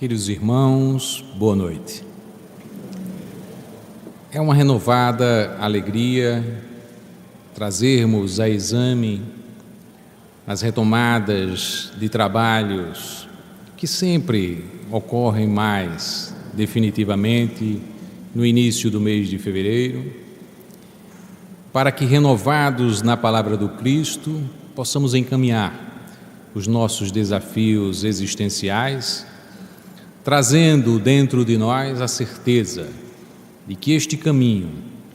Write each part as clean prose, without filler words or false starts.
Queridos irmãos, boa noite. É uma renovada alegria trazermos a exame as retomadas de trabalhos que sempre ocorrem mais definitivamente no início do mês de fevereiro, para que, renovados na palavra do Cristo, possamos encaminhar os nossos desafios existenciais, trazendo dentro de nós a certeza de que este caminho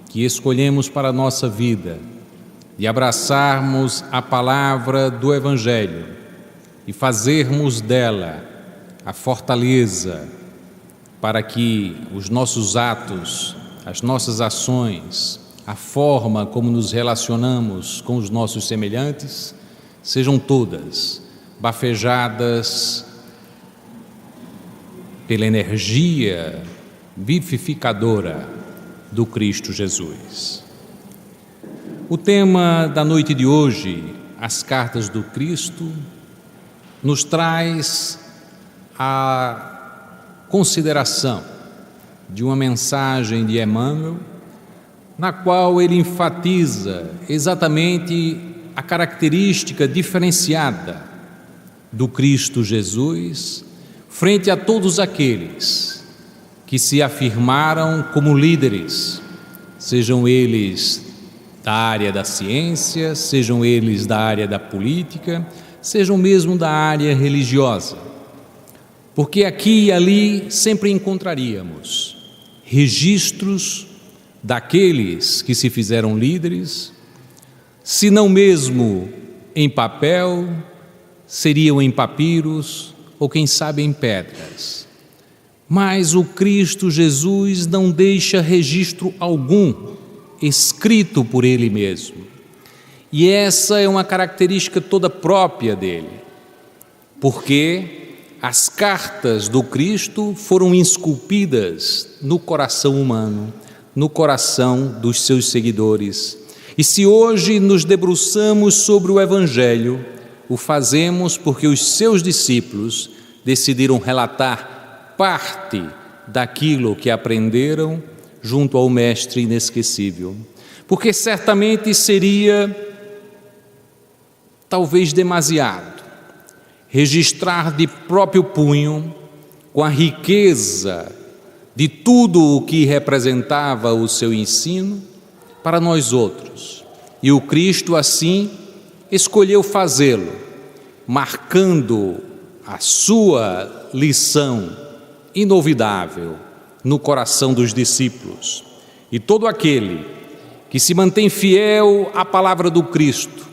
que escolhemos para a nossa vida, de abraçarmos a palavra do Evangelho e fazermos dela a fortaleza para que os nossos atos, as nossas ações, a forma como nos relacionamos com os nossos semelhantes, sejam todas bafejadas pela energia vivificadora do Cristo Jesus. O tema da noite de hoje, as cartas do Cristo, nos traz a consideração de uma mensagem de Emmanuel, na qual ele enfatiza exatamente a característica diferenciada do Cristo Jesus frente a todos aqueles que se afirmaram como líderes, sejam eles da área da ciência, sejam eles da área da política, sejam mesmo da área religiosa. Porque aqui e ali sempre encontraríamos registros daqueles que se fizeram líderes, se não mesmo em papel, seriam em papiros, ou quem sabe em pedras. Mas o Cristo Jesus não deixa registro algum escrito por Ele mesmo. E essa é uma característica toda própria dele, porque as cartas do Cristo foram esculpidas no coração humano, no coração dos seus seguidores. E se hoje nos debruçamos sobre o Evangelho, o fazemos porque os seus discípulos decidiram relatar parte daquilo que aprenderam junto ao Mestre inesquecível. Porque certamente seria, talvez demasiado, registrar de próprio punho, com a riqueza de tudo o que representava o seu ensino, para nós outros. E o Cristo, assim, escolheu fazê-lo, marcando a sua lição inovidável no coração dos discípulos. E todo aquele que se mantém fiel à palavra do Cristo,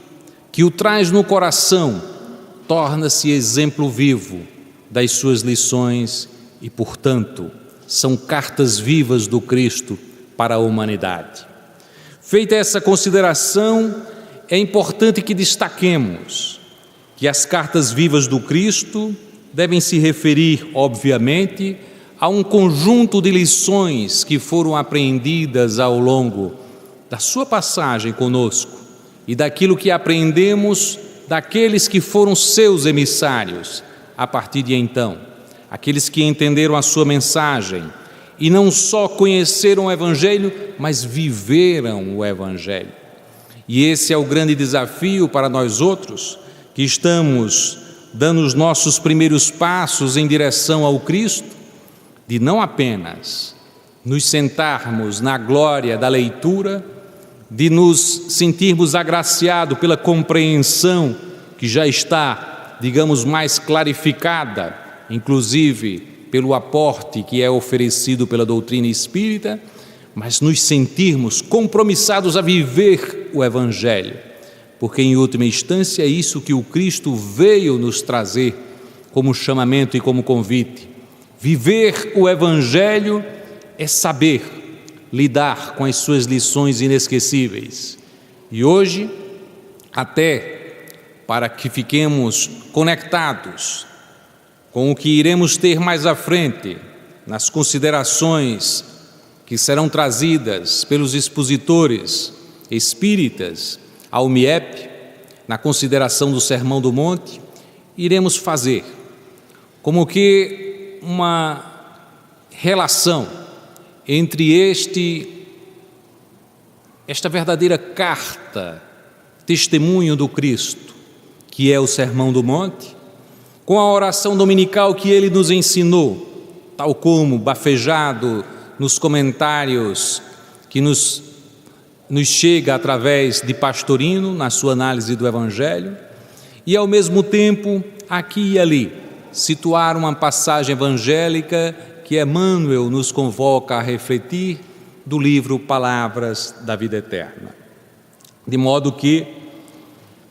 que o traz no coração, torna-se exemplo vivo das suas lições e, portanto, são cartas vivas do Cristo para a humanidade. Feita essa consideração, é importante que destaquemos que as cartas vivas do Cristo devem se referir, obviamente, a um conjunto de lições que foram apreendidas ao longo da sua passagem conosco e daquilo que aprendemos daqueles que foram seus emissários a partir de então, aqueles que entenderam a sua mensagem e não só conheceram o Evangelho, mas viveram o Evangelho. E esse é o grande desafio para nós outros, que estamos dando os nossos primeiros passos em direção ao Cristo, de não apenas nos sentarmos na glória da leitura, de nos sentirmos agraciados pela compreensão que já está, digamos, mais clarificada, inclusive pelo aporte que é oferecido pela doutrina espírita, mas nos sentirmos compromissados a viver o Evangelho, porque em última instância é isso que o Cristo veio nos trazer como chamamento e como convite. Viver o Evangelho é saber lidar com as suas lições inesquecíveis. E hoje, até para que fiquemos conectados com o que iremos ter mais à frente, nas considerações que serão trazidas pelos expositores espíritas ao MIEP, na consideração do Sermão do Monte, iremos fazer como que uma relação entre esta verdadeira carta, testemunho do Cristo, que é o Sermão do Monte, com a oração dominical que ele nos ensinou, tal como bafejado nos comentários que nos chega através de Pastorino, na sua análise do Evangelho, e ao mesmo tempo, aqui e ali, situar uma passagem evangélica que Emmanuel nos convoca a refletir do livro Palavras da Vida Eterna. De modo que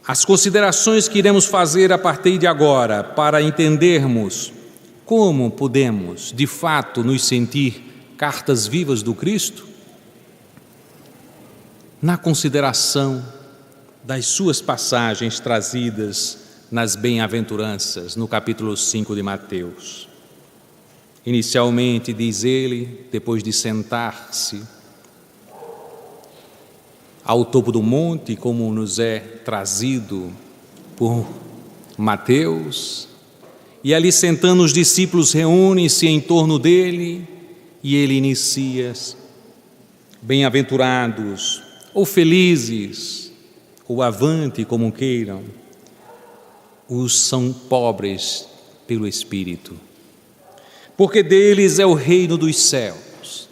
as considerações que iremos fazer a partir de agora, para entendermos como podemos, de fato, nos sentir cartas vivas do Cristo, na consideração das suas passagens trazidas nas bem-aventuranças, no capítulo 5 de Mateus. Inicialmente, diz ele, depois de sentar-se ao topo do monte, como nos é trazido por Mateus, e ali sentando os discípulos reúnem-se em torno dele e ele inicia: bem-aventurados, ou felizes, ou avante, como queiram, os são pobres pelo Espírito, porque deles é o reino dos céus.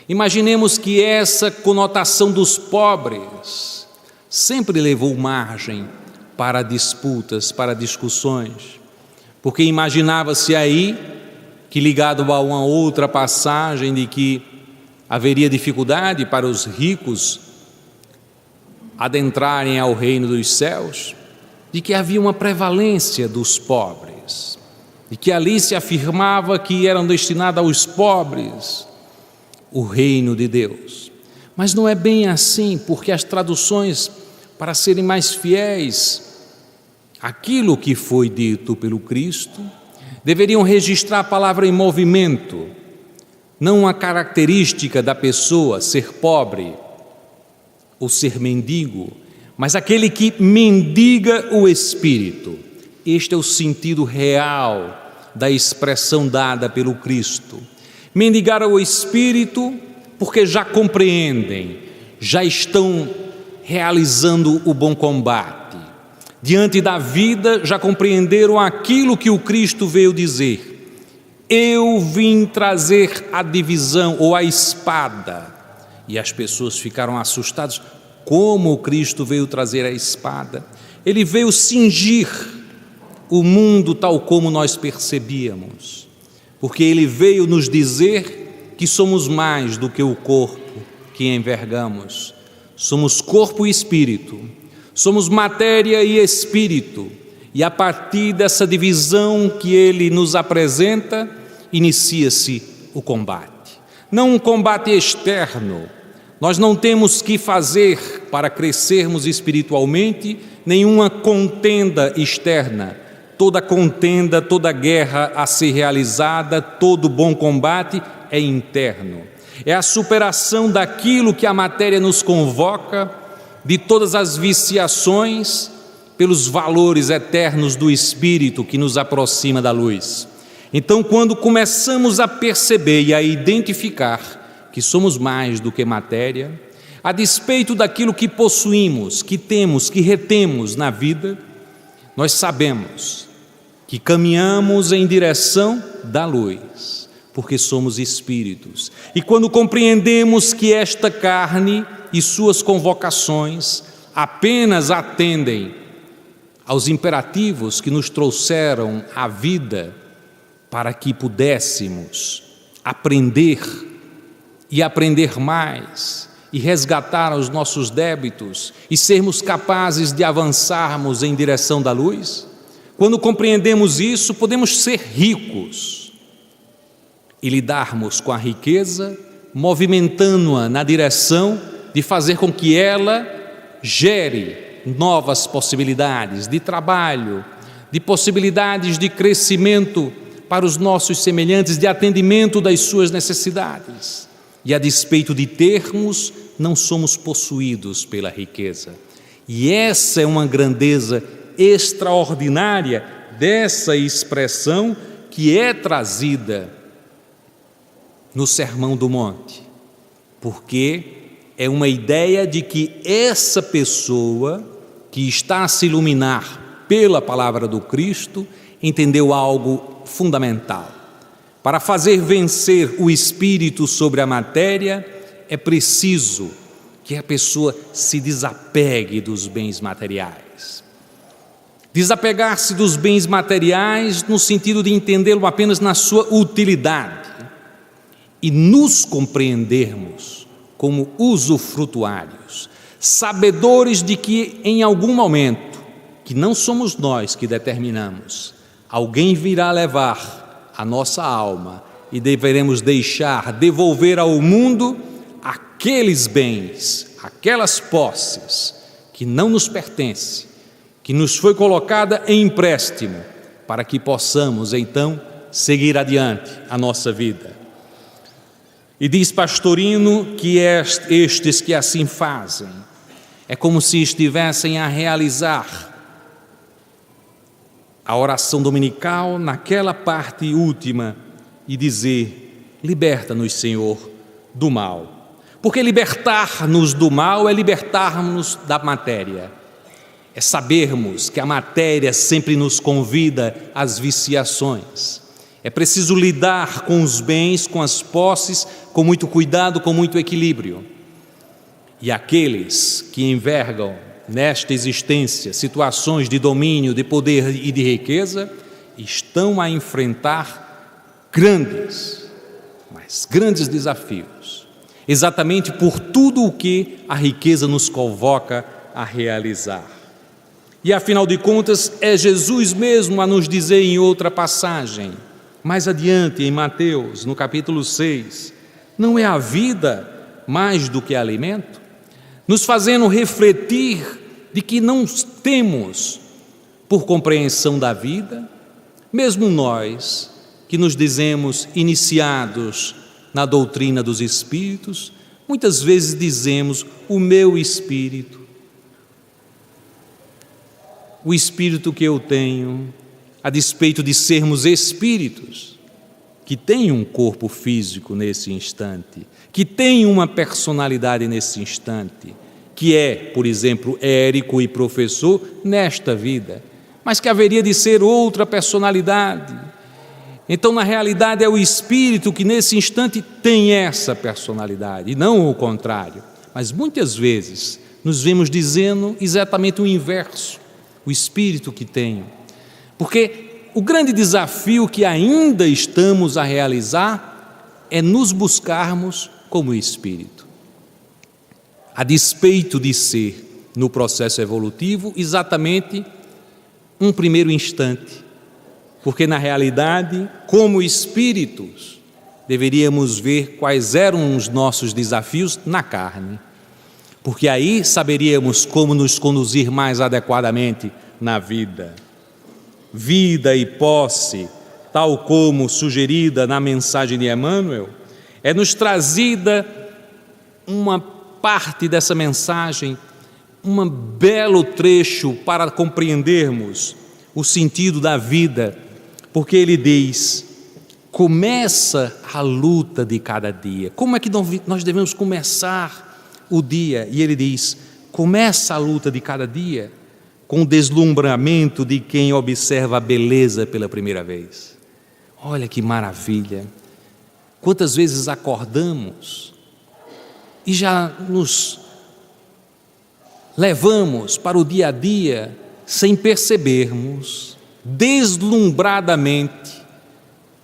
Imaginemos que essa conotação dos pobres sempre levou margem para disputas, para discussões, porque imaginava-se aí que, ligado a uma outra passagem de que haveria dificuldade para os ricos adentrarem ao reino dos céus, de que havia uma prevalência dos pobres, de que ali se afirmava que eram destinados aos pobres o reino de Deus. Mas não é bem assim, porque as traduções, para serem mais fiéis àquilo que foi dito pelo Cristo, deveriam registrar a palavra em movimento, não uma característica da pessoa ser pobre ou ser mendigo, mas aquele que mendiga o Espírito. Este é o sentido real da expressão dada pelo Cristo. Mendigar o Espírito porque já compreendem, já estão realizando o bom combate. Diante da vida já compreenderam aquilo que o Cristo veio dizer: eu vim trazer a divisão ou a espada. E as pessoas ficaram assustadas. Como o Cristo veio trazer a espada? Ele veio cingir o mundo tal como nós percebíamos, porque ele veio nos dizer que somos mais do que o corpo que envergamos. Somos corpo e espírito, somos matéria e espírito, e a partir dessa divisão que ele nos apresenta, inicia-se o combate. Não um combate externo. Nós não temos que fazer, para crescermos espiritualmente, nenhuma contenda externa. Toda contenda, toda guerra a ser realizada, todo bom combate é interno. É a superação daquilo que a matéria nos convoca, de todas as viciações, pelos valores eternos do Espírito que nos aproxima da luz. Então, quando começamos a perceber e a identificar que somos mais do que matéria, a despeito daquilo que possuímos, que temos, que retemos na vida, nós sabemos que caminhamos em direção da luz, porque somos espíritos. E quando compreendemos que esta carne e suas convocações apenas atendem aos imperativos que nos trouxeram à vida para que pudéssemos aprender e aprender mais, e resgatar os nossos débitos, e sermos capazes de avançarmos em direção da luz, quando compreendemos isso, podemos ser ricos e lidarmos com a riqueza, movimentando-a na direção de fazer com que ela gere novas possibilidades de trabalho, de possibilidades de crescimento para os nossos semelhantes, de atendimento das suas necessidades. E a despeito de termos, não somos possuídos pela riqueza. E essa é uma grandeza extraordinária dessa expressão que é trazida no Sermão do Monte, porque é uma ideia de que essa pessoa que está a se iluminar pela palavra do Cristo entendeu algo fundamental. Para fazer vencer o espírito sobre a matéria, é preciso que a pessoa se desapegue dos bens materiais. Desapegar-se dos bens materiais no sentido de entendê-lo apenas na sua utilidade e nos compreendermos como usufrutuários, sabedores de que em algum momento, que não somos nós que determinamos, alguém virá levar a nossa alma e deveremos devolver ao mundo aqueles bens, aquelas posses que não nos pertencem, que nos foi colocada em empréstimo, para que possamos então seguir adiante a nossa vida. E diz Pastorino que estes que assim fazem, é como se estivessem a realizar a oração dominical naquela parte última e dizer: liberta-nos, Senhor, do mal. Porque libertar-nos do mal é libertar-nos da matéria. É sabermos que a matéria sempre nos convida às viciações. É preciso lidar com os bens, com as posses, com muito cuidado, com muito equilíbrio. E aqueles que envergam nesta existência situações de domínio, de poder e de riqueza, estão a enfrentar grandes, mas grandes desafios, exatamente por tudo o que a riqueza nos convoca a realizar. E afinal de contas, é Jesus mesmo a nos dizer em outra passagem, mais adiante em Mateus, no capítulo 6, não é a vida mais do que alimento? Nos fazendo refletir de que não temos, por compreensão da vida, mesmo nós que nos dizemos iniciados na doutrina dos espíritos, muitas vezes dizemos: o meu espírito, o espírito que eu tenho, a despeito de sermos espíritos, que têm um corpo físico nesse instante, que têm uma personalidade nesse instante, que é, por exemplo, Érico e professor nesta vida, mas que haveria de ser outra personalidade. Então, na realidade, é o espírito que nesse instante tem essa personalidade, e não o contrário. Mas muitas vezes nos vemos dizendo exatamente o inverso, o espírito que tenho. Porque o grande desafio que ainda estamos a realizar é nos buscarmos como espírito. A despeito de ser, no processo evolutivo, exatamente um primeiro instante. Porque, na realidade, como espíritos, deveríamos ver quais eram os nossos desafios na carne. Porque aí saberíamos como nos conduzir mais adequadamente na vida. Vida e posse, tal como sugerida na mensagem de Emmanuel, é nos trazida uma parte dessa mensagem, um belo trecho para compreendermos o sentido da vida, porque ele diz: começa a luta de cada dia. Como é que nós devemos começar o dia? E ele diz: começa a luta de cada dia com o deslumbramento de quem observa a beleza pela primeira vez. Olha que maravilha! Quantas vezes acordamos e já nos levamos para o dia a dia sem percebermos deslumbradamente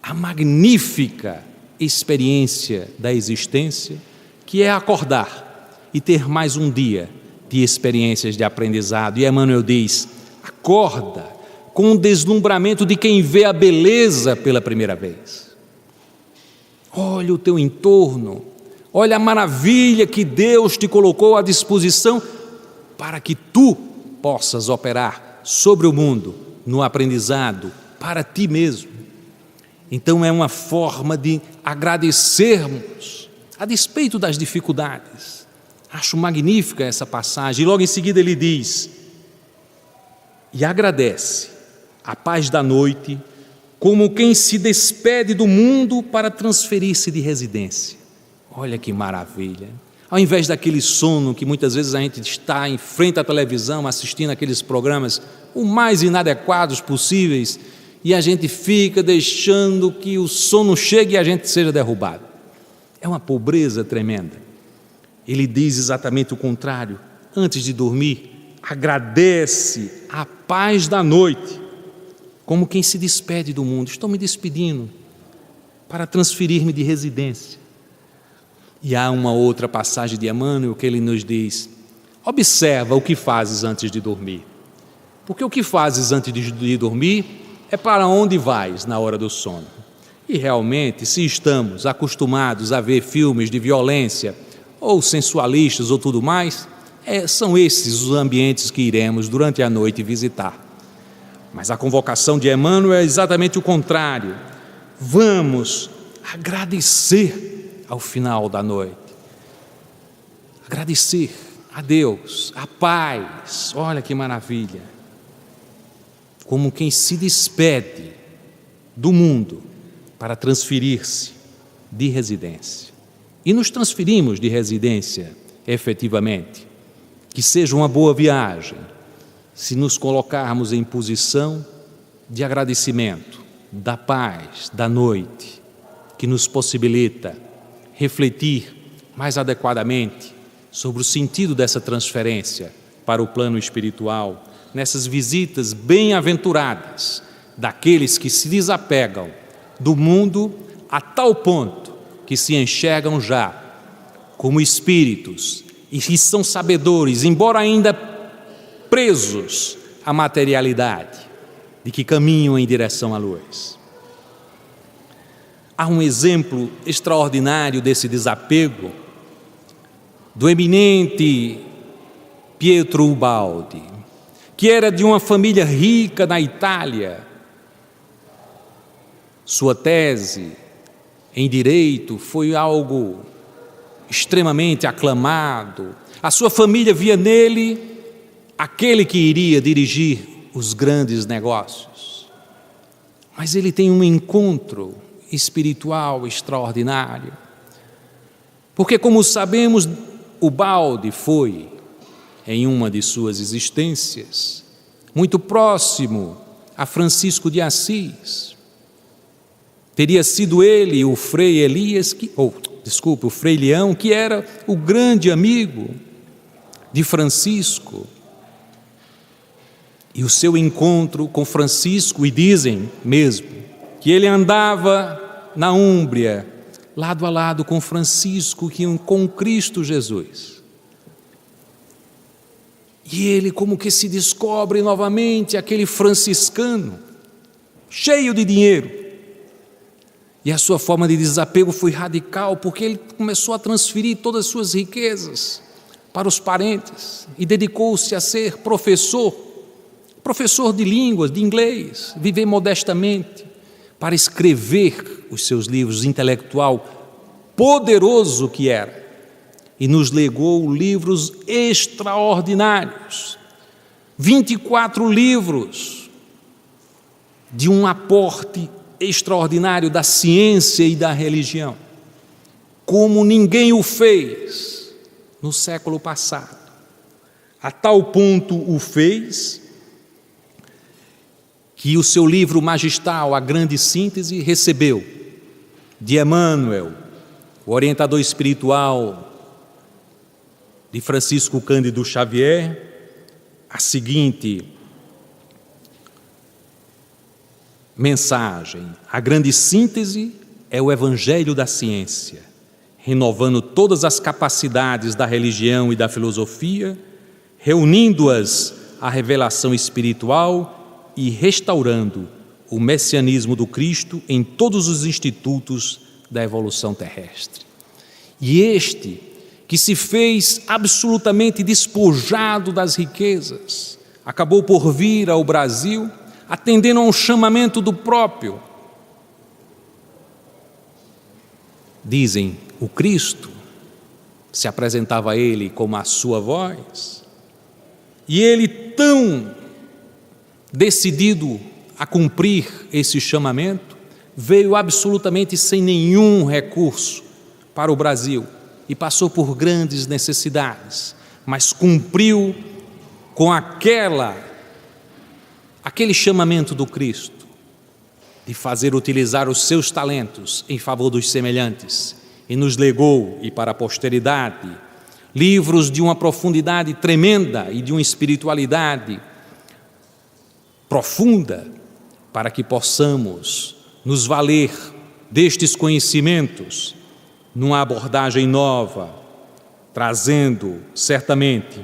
a magnífica experiência da existência, que é acordar e ter mais um dia de experiências de aprendizado. E Emmanuel diz: acorda com o deslumbramento de quem vê a beleza pela primeira vez. Olha o teu entorno, olha a maravilha que Deus te colocou à disposição para que tu possas operar sobre o mundo, no aprendizado, para ti mesmo. Então é uma forma de agradecermos, a despeito das dificuldades. Acho magnífica essa passagem. E logo em seguida ele diz: e agradece a paz da noite como quem se despede do mundo para transferir-se de residência. Olha que maravilha! Ao invés daquele sono que muitas vezes a gente está em frente à televisão assistindo aqueles programas o mais inadequados possíveis e a gente fica deixando que o sono chegue e a gente seja derrubado. É uma pobreza tremenda. Ele diz exatamente o contrário. Antes de dormir, agradece a paz da noite, como quem se despede do mundo. Estou me despedindo para transferir-me de residência. E há uma outra passagem de Emmanuel que ele nos diz: observa o que fazes antes de dormir, porque o que fazes antes de dormir é para onde vais na hora do sono. E realmente, se estamos acostumados a ver filmes de violência, ou sensualistas ou tudo mais, são esses os ambientes que iremos durante a noite visitar. Mas a convocação de Emmanuel é exatamente o contrário. Vamos agradecer ao final da noite, agradecer a Deus, a paz. Olha que maravilha, como quem se despede do mundo para transferir-se de residência. E nos transferimos de residência, efetivamente. Que seja uma boa viagem, se nos colocarmos em posição de agradecimento, da paz, da noite, que nos possibilita refletir mais adequadamente sobre o sentido dessa transferência para o plano espiritual, nessas visitas bem-aventuradas daqueles que se desapegam do mundo a tal ponto que se enxergam já como espíritos e que são sabedores, embora ainda presos à materialidade, de que caminham em direção à luz. Há um exemplo extraordinário desse desapego do eminente Pietro Ubaldi, que era de uma família rica na Itália. Sua tese em direito foi algo extremamente aclamado. A sua família via nele aquele que iria dirigir os grandes negócios. Mas ele tem um encontro espiritual extraordinário, porque, como sabemos, Ubaldi foi, em uma de suas existências, muito próximo a Francisco de Assis. Teria sido ele o Frei Elias, o Frei Leão, que era o grande amigo de Francisco. E o seu encontro com Francisco, e dizem mesmo que ele andava na Úmbria, lado a lado com Francisco, com Cristo Jesus. E ele como que se descobre novamente aquele franciscano, cheio de dinheiro. E a sua forma de desapego foi radical, porque ele começou a transferir todas as suas riquezas para os parentes e dedicou-se a ser professor de línguas, de inglês, viver modestamente, para escrever os seus livros, intelectual poderoso que era, e nos legou livros extraordinários, 24 livros de um aporte extraordinário da ciência e da religião, como ninguém o fez no século passado. A tal ponto o fez que o seu livro magistral, A Grande Síntese, recebeu de Emmanuel, o orientador espiritual de Francisco Cândido Xavier, a seguinte mensagem: a grande síntese é o Evangelho da ciência, renovando todas as capacidades da religião e da filosofia, reunindo-as à revelação espiritual e restaurando o messianismo do Cristo em todos os institutos da evolução terrestre. E este, que se fez absolutamente despojado das riquezas, acabou por vir ao Brasil, atendendo a um chamamento do próprio. Dizem, o Cristo se apresentava a ele como a sua voz, e ele, tão decidido a cumprir esse chamamento, veio absolutamente sem nenhum recurso para o Brasil e passou por grandes necessidades, mas cumpriu com aquele chamamento do Cristo, de fazer utilizar os seus talentos em favor dos semelhantes, e nos legou, e para a posteridade, livros de uma profundidade tremenda e de uma espiritualidade profunda, para que possamos nos valer destes conhecimentos numa abordagem nova, trazendo certamente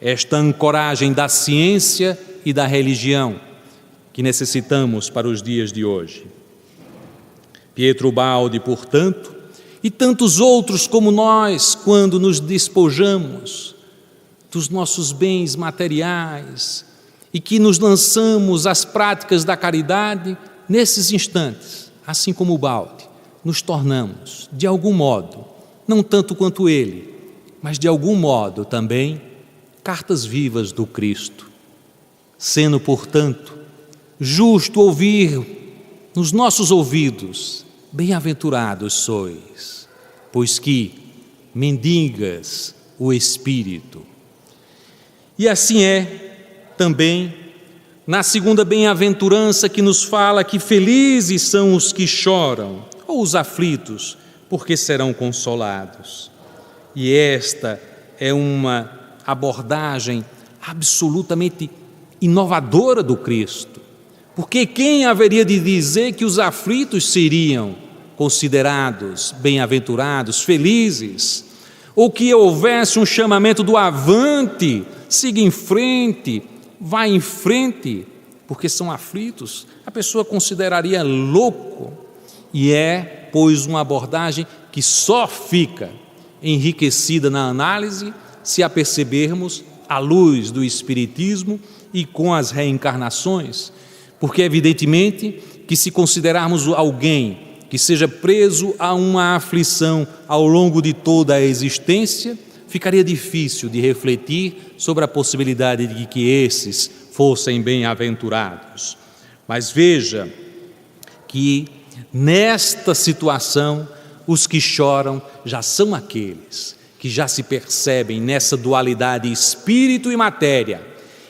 esta ancoragem da ciência e da religião que necessitamos para os dias de hoje. Pietro Baldi, portanto, e tantos outros como nós, quando nos despojamos dos nossos bens materiais e que nos lançamos às práticas da caridade, nesses instantes, assim como Baldi, nos tornamos, de algum modo, não tanto quanto ele, mas de algum modo também, cartas vivas do Cristo. Sendo, portanto, justo ouvir nos nossos ouvidos: bem-aventurados sois, pois que mendigas o Espírito. E assim é também na segunda bem-aventurança, que nos fala que felizes são os que choram, ou os aflitos, porque serão consolados. E esta é uma abordagem absolutamente inovadora do Cristo, porque quem haveria de dizer que os aflitos seriam considerados bem-aventurados, felizes, ou que houvesse um chamamento do avante, siga em frente, vá em frente, porque são aflitos? A pessoa consideraria louco. E é, pois, uma abordagem que só fica enriquecida na análise se a percebermos à luz do Espiritismo e com as reencarnações, porque evidentemente que se considerarmos alguém que seja preso a uma aflição ao longo de toda a existência, ficaria difícil de refletir sobre a possibilidade de que esses fossem bem-aventurados. Mas veja que nesta situação os que choram já são aqueles que já se percebem nessa dualidade espírito e matéria,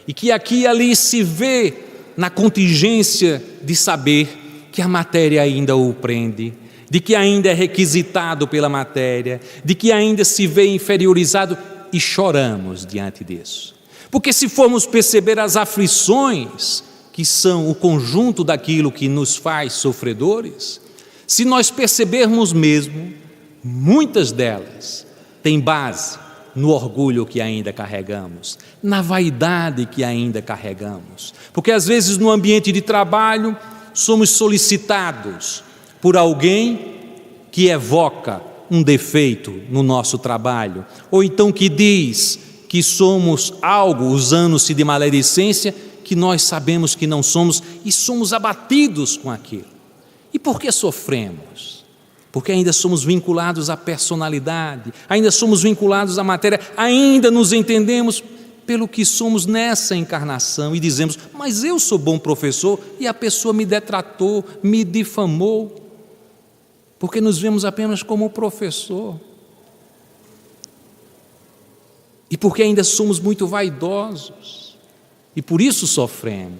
e que aqui e ali se vê na contingência de saber que a matéria ainda o prende, de que ainda é requisitado pela matéria, de que ainda se vê inferiorizado, e choramos diante disso. Porque se formos perceber as aflições, que são o conjunto daquilo que nos faz sofredores, se nós percebermos mesmo, muitas delas têm base no orgulho que ainda carregamos, na vaidade que ainda carregamos, porque às vezes no ambiente de trabalho somos solicitados por alguém que evoca um defeito no nosso trabalho, ou então que diz que somos algo, usando-se de maledicência, que nós sabemos que não somos, e somos abatidos com aquilo. E por que sofremos? Porque ainda somos vinculados à personalidade, ainda somos vinculados à matéria, ainda nos entendemos pelo que somos nessa encarnação e dizemos: mas eu sou bom professor e a pessoa me detratou, me difamou, porque nos vemos apenas como professor. E porque ainda somos muito vaidosos e por isso sofremos.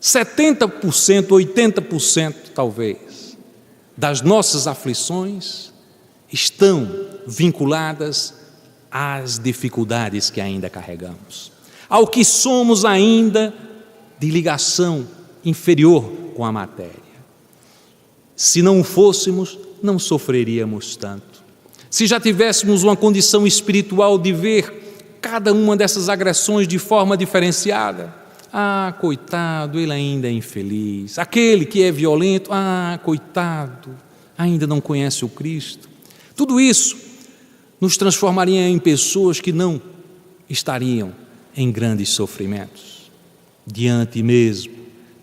70%, 80% talvez das nossas aflições estão vinculadas às dificuldades que ainda carregamos, ao que somos ainda de ligação inferior com a matéria. Se não o fôssemos, não sofreríamos tanto. Se já tivéssemos uma condição espiritual de ver cada uma dessas agressões de forma diferenciada, ah, coitado, ele ainda é infeliz. Aquele que é violento, ah, coitado, ainda não conhece o Cristo. Tudo isso nos transformaria em pessoas que não estariam em grandes sofrimentos, diante mesmo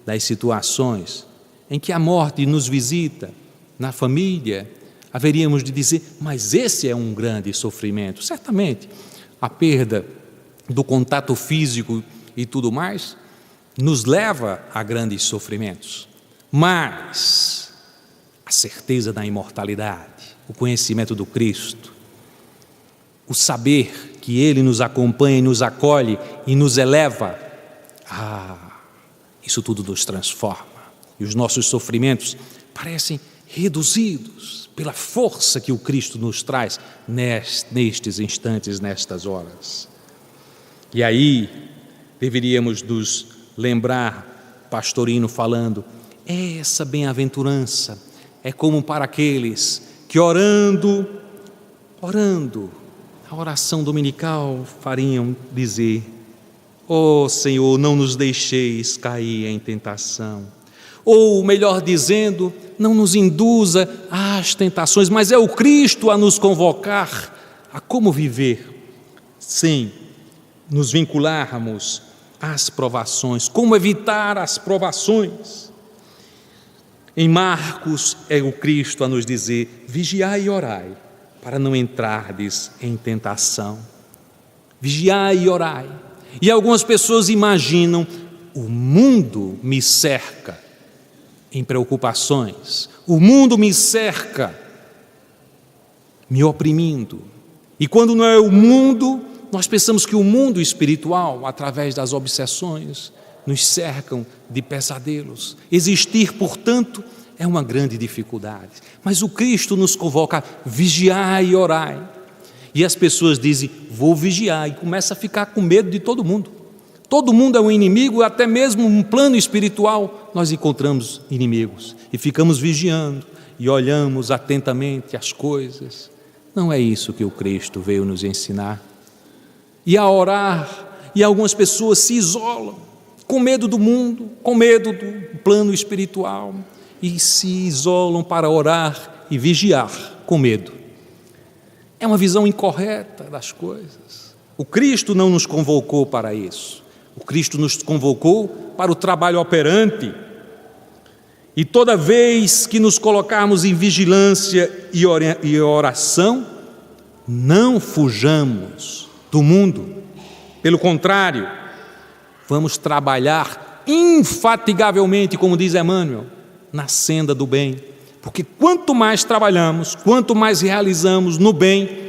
das situações em que a morte nos visita, na família, haveríamos de dizer: mas esse é um grande sofrimento. Certamente, a perda do contato físico e tudo mais, nos leva a grandes sofrimentos, mas a certeza da imortalidade, o conhecimento do Cristo, o saber que Ele nos acompanha e nos acolhe e nos eleva, isso tudo nos transforma. E os nossos sofrimentos parecem reduzidos pela força que o Cristo nos traz nestes instantes, nestas horas. E aí deveríamos nos lembrar, Pastorino falando, essa bem-aventurança é como para aqueles que orando, a oração dominical fariam dizer: ó Senhor, não nos deixeis cair em tentação. Ou, melhor dizendo, não nos induza às tentações, mas é o Cristo a nos convocar a como viver sem nos vincularmos às provações, como evitar as provações. Em Marcos é o Cristo a nos dizer: vigiai e orai, para não entrardes em tentação. Vigiai e orai. E algumas pessoas imaginam: o mundo me cerca em preocupações, o mundo me cerca, me oprimindo. E quando não é o mundo, nós pensamos que o mundo espiritual, através das obsessões, nos cercam de pesadelos. Existir, portanto, é uma grande dificuldade. Mas o Cristo nos convoca: vigiai e orai. E as pessoas dizem: vou vigiar, e começa a ficar com medo de todo mundo. Todo mundo é um inimigo, até mesmo um plano espiritual nós encontramos inimigos. E ficamos vigiando e olhamos atentamente as coisas. Não é isso que o Cristo veio nos ensinar. E a orar, e algumas pessoas se isolam, com medo do mundo, com medo do plano espiritual, e se isolam para orar e vigiar com medo. É uma visão incorreta das coisas. O Cristo não nos convocou para isso. O Cristo nos convocou para o trabalho operante. E toda vez que nos colocarmos em vigilância e oração, não fujamos do mundo. Pelo contrário, vamos trabalhar infatigavelmente, como diz Emmanuel, na senda do bem. Porque quanto mais trabalhamos, quanto mais realizamos no bem,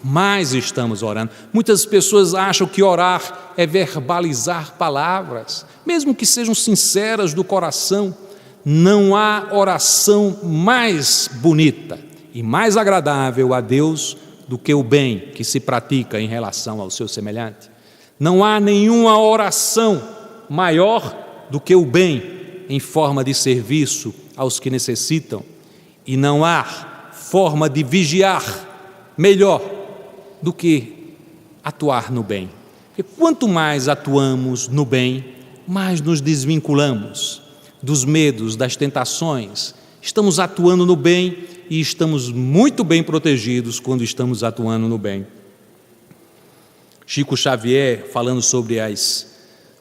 mais estamos orando. Muitas pessoas acham que orar é verbalizar palavras, mesmo que sejam sinceras do coração. Não há oração mais bonita e mais agradável a Deus do que o bem que se pratica em relação ao seu semelhante. Não há nenhuma oração maior do que o bem em forma de serviço aos que necessitam, e não há forma de vigiar melhor do que atuar no bem. Porque quanto mais atuamos no bem, mais nos desvinculamos dos medos, das tentações. Estamos atuando no bem e estamos muito bem protegidos quando estamos atuando no bem. Chico Xavier, falando sobre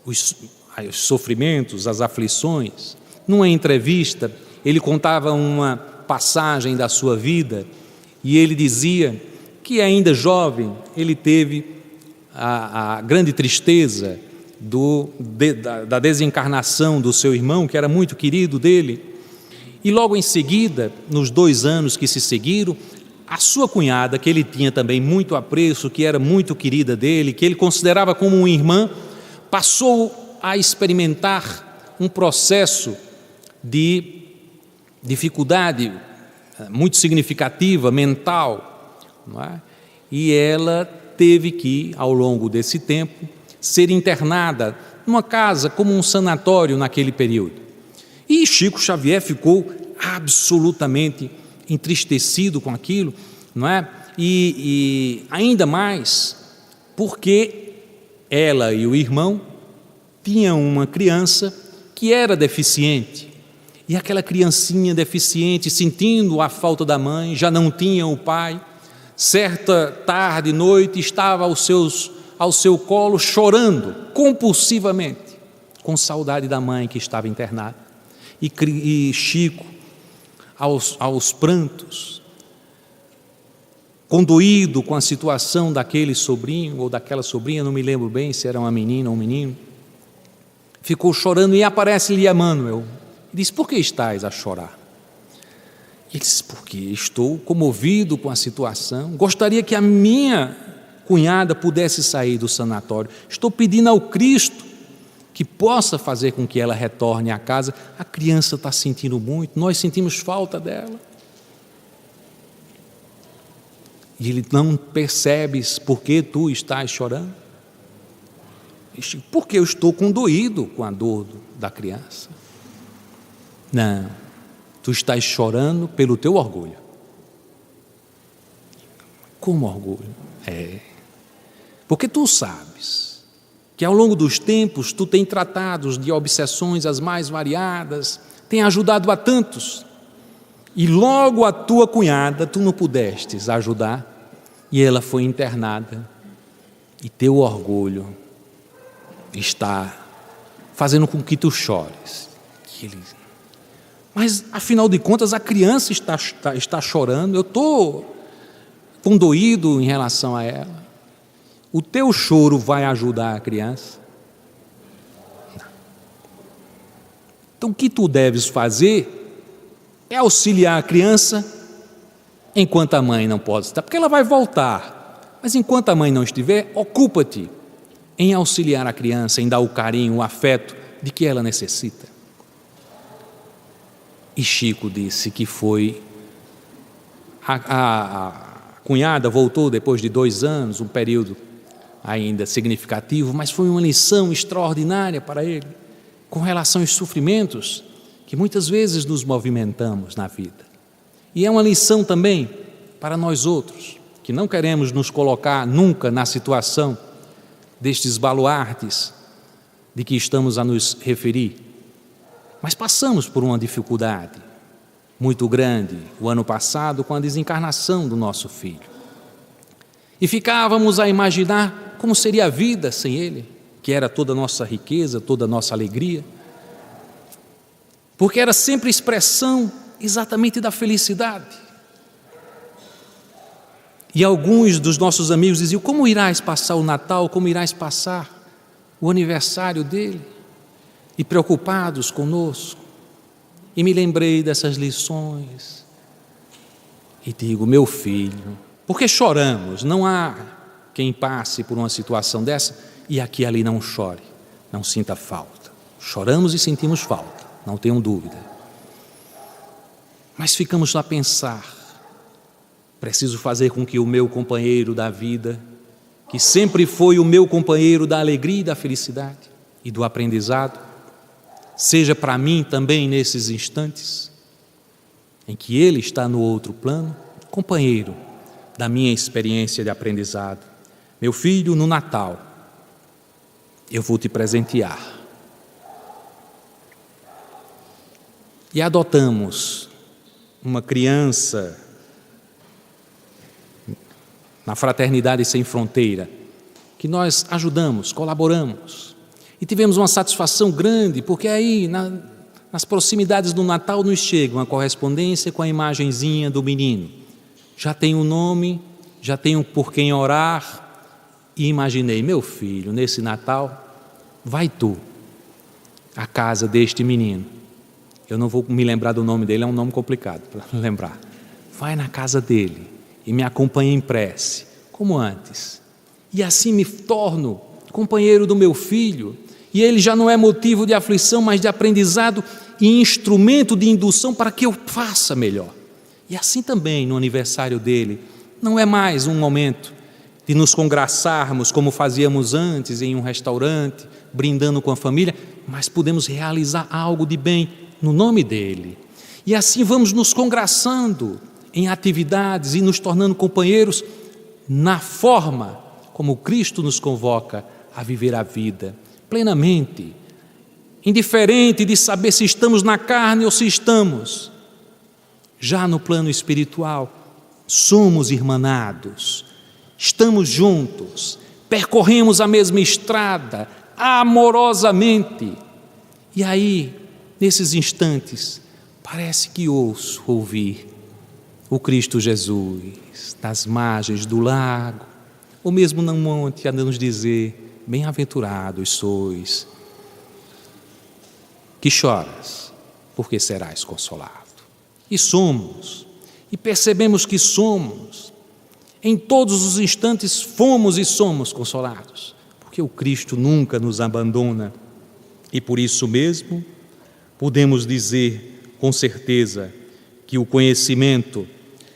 os sofrimentos, as aflições, numa entrevista, ele contava uma passagem da sua vida e ele dizia que, ainda jovem, ele teve a grande tristeza da desencarnação do seu irmão, que era muito querido dele, e logo em seguida, nos 2 anos que se seguiram, a sua cunhada, que ele tinha também muito apreço, que era muito querida dele, que ele considerava como uma irmã, passou a experimentar um processo de dificuldade muito significativa, mental, não é? E ela teve que, ao longo desse tempo, ser internada numa casa, como um sanatório naquele período. E Chico Xavier ficou absolutamente entristecido com aquilo, não é? E ainda mais porque ela e o irmão tinham uma criança que era deficiente, e aquela criancinha deficiente, sentindo a falta da mãe, já não tinha o pai. Certa tarde, noite, estava ao seu colo, chorando compulsivamente, com saudade da mãe que estava internada. E Chico, aos prantos, condoído com a situação daquele sobrinho ou daquela sobrinha, não me lembro bem se era uma menina ou um menino, ficou chorando e aparece-lhe Emmanuel. E diz: por que estás a chorar? Ele disse: porque estou comovido com a situação, gostaria que a minha cunhada pudesse sair do sanatório, estou pedindo ao Cristo que possa fazer com que ela retorne à casa. A criança está sentindo muito, nós sentimos falta dela. E ele: não percebes por que tu estás chorando? Porque eu estou condoído com a dor da criança. Não, tu estás chorando pelo teu orgulho. Como orgulho? Porque tu sabes que ao longo dos tempos tu tem tratado de obsessões as mais variadas, tem ajudado a tantos, e logo a tua cunhada tu não pudestes ajudar, e ela foi internada, e teu orgulho está fazendo com que tu chores. Mas afinal de contas a criança está chorando, eu estou condoído em relação a ela. O teu choro vai ajudar a criança? Não. Então o que tu deves fazer é auxiliar a criança enquanto a mãe não pode estar, porque ela vai voltar, mas enquanto a mãe não estiver, ocupa-te em auxiliar a criança, em dar o carinho, o afeto de que ela necessita. E Chico disse que foi a cunhada voltou depois de 2 anos, um período ainda significativo, mas foi uma lição extraordinária para ele, com relação aos sofrimentos que muitas vezes nos movimentamos na vida. E é uma lição também para nós outros, que não queremos nos colocar nunca na situação destes baluartes de que estamos a nos referir, mas passamos por uma dificuldade muito grande o ano passado com a desencarnação do nosso filho. E ficávamos a imaginar como seria a vida sem ele, que era toda a nossa riqueza, toda a nossa alegria, porque era sempre expressão exatamente da felicidade. E alguns dos nossos amigos diziam: como irás passar o Natal, como irás passar o aniversário dele? E preocupados conosco. E me lembrei dessas lições e digo: meu filho, porque choramos? Não há quem passe por uma situação dessa e aqui e ali não chore, não sinta falta. Choramos e sentimos falta, não tenham dúvida. Mas ficamos a pensar: preciso fazer com que o meu companheiro da vida, que sempre foi o meu companheiro da alegria e da felicidade e do aprendizado, seja para mim também nesses instantes em que ele está no outro plano, companheiro da minha experiência de aprendizado. Meu filho, no Natal, eu vou te presentear. E adotamos uma criança na Fraternidade Sem Fronteira, que nós ajudamos, colaboramos, e tivemos uma satisfação grande, porque aí nas proximidades do Natal nos chega uma correspondência com a imagenzinha do menino. Já tem um nome, já tem um por quem orar, e imaginei: meu filho, nesse Natal, vai tu à casa deste menino. Eu não vou me lembrar do nome dele, é um nome complicado para lembrar. Vai na casa dele e me acompanha em prece, como antes. E assim me torno companheiro do meu filho, e ele já não é motivo de aflição, mas de aprendizado e instrumento de indução para que eu faça melhor. E assim também no aniversário dele, não é mais um momento de nos congraçarmos como fazíamos antes em um restaurante, brindando com a família, mas podemos realizar algo de bem no nome dele. E assim vamos nos congraçando em atividades e nos tornando companheiros na forma como Cristo nos convoca a viver a vida plenamente, indiferente de saber se estamos na carne ou se estamos já no plano espiritual. Somos irmanados, estamos juntos, percorremos a mesma estrada amorosamente. E aí, nesses instantes, parece que ouço ouvir o Cristo Jesus nas margens do lago, ou mesmo no monte, a nos dizer: bem-aventurados sois que choras, porque serás consolado. E somos, e percebemos que somos, em todos os instantes fomos e somos consolados, porque o Cristo nunca nos abandona, e por isso mesmo podemos dizer com certeza que o conhecimento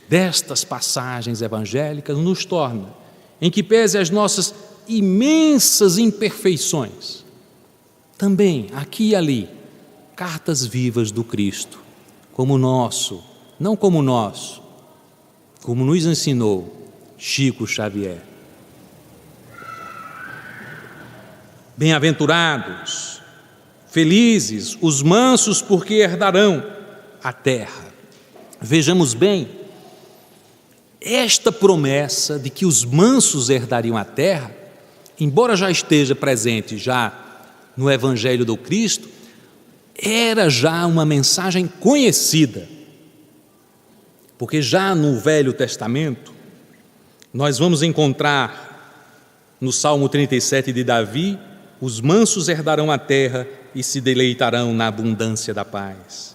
destas passagens evangélicas nos torna, em que pese as nossas imensas imperfeições, também aqui e ali, cartas vivas do Cristo, como nosso, não como nosso, como nos ensinou Chico Xavier. Bem-aventurados, felizes os mansos, porque herdarão a terra. Vejamos bem, esta promessa de que os mansos herdariam a terra, embora já esteja presente já no Evangelho do Cristo, era já uma mensagem conhecida, porque já no Velho Testamento nós vamos encontrar no Salmo 37 de Davi: os mansos herdarão a terra e se deleitarão na abundância da paz.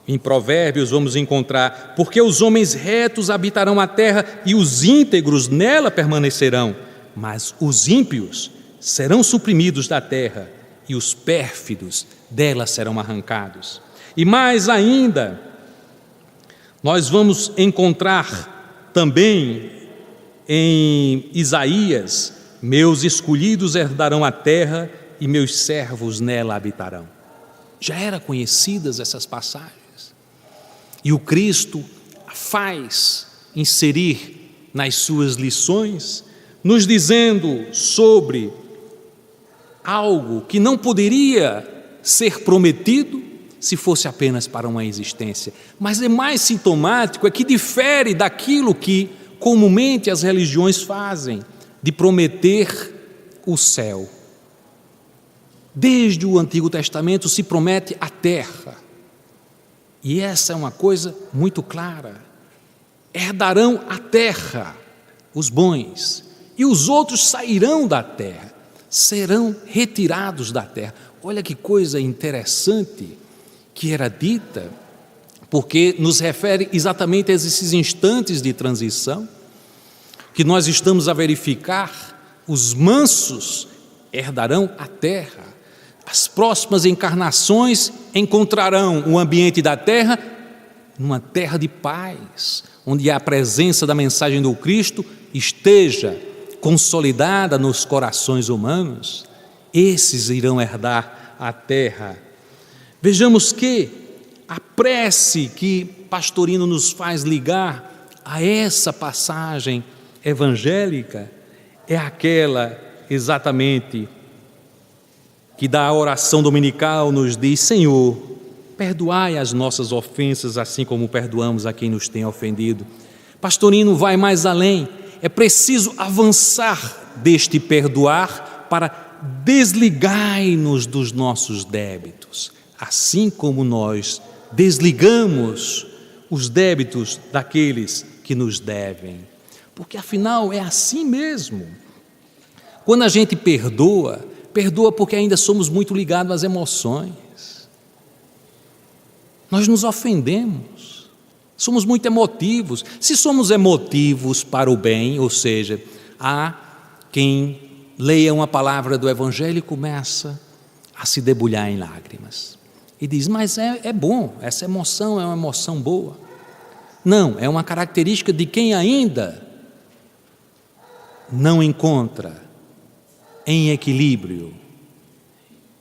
Em Provérbios vamos encontrar: porque os homens retos habitarão a terra e os íntegros nela permanecerão, mas os ímpios serão suprimidos da terra e os pérfidos dela serão arrancados. E mais ainda, nós vamos encontrar também em Isaías: meus escolhidos herdarão a terra e meus servos nela habitarão. Já eram conhecidas essas passagens. E o Cristo faz inserir nas suas lições, nos dizendo sobre algo que não poderia ser prometido se fosse apenas para uma existência. Mas é mais sintomático, é que difere daquilo que comumente as religiões fazem, de prometer o céu. Desde o Antigo Testamento se promete a terra. E essa é uma coisa muito clara: herdarão a terra os bons, e os outros sairão da terra, serão retirados da terra. Olha que coisa interessante que era dita, porque nos refere exatamente a esses instantes de transição que nós estamos a verificar. Os mansos herdarão a terra. As próximas encarnações encontrarão o ambiente da terra numa terra de paz, onde a presença da mensagem do Cristo esteja consolidada nos corações humanos. Esses irão herdar a terra. Vejamos que a prece que Pastorino nos faz ligar a essa passagem evangélica é aquela exatamente que da oração dominical nos diz: Senhor, perdoai as nossas ofensas, assim como perdoamos a quem nos tem ofendido. Pastorino vai mais além: é preciso avançar deste perdoar para desligai-nos dos nossos débitos, assim como nós desligamos os débitos daqueles que nos devem. Porque afinal é assim mesmo. Quando a gente perdoa porque ainda somos muito ligados às emoções. Nós nos ofendemos, somos muito emotivos. Se somos emotivos para o bem, ou seja, há quem leia uma palavra do Evangelho e começa a se debulhar em lágrimas. E diz: mas é bom, essa emoção é uma emoção boa. Não, é uma característica de quem ainda não encontra em equilíbrio,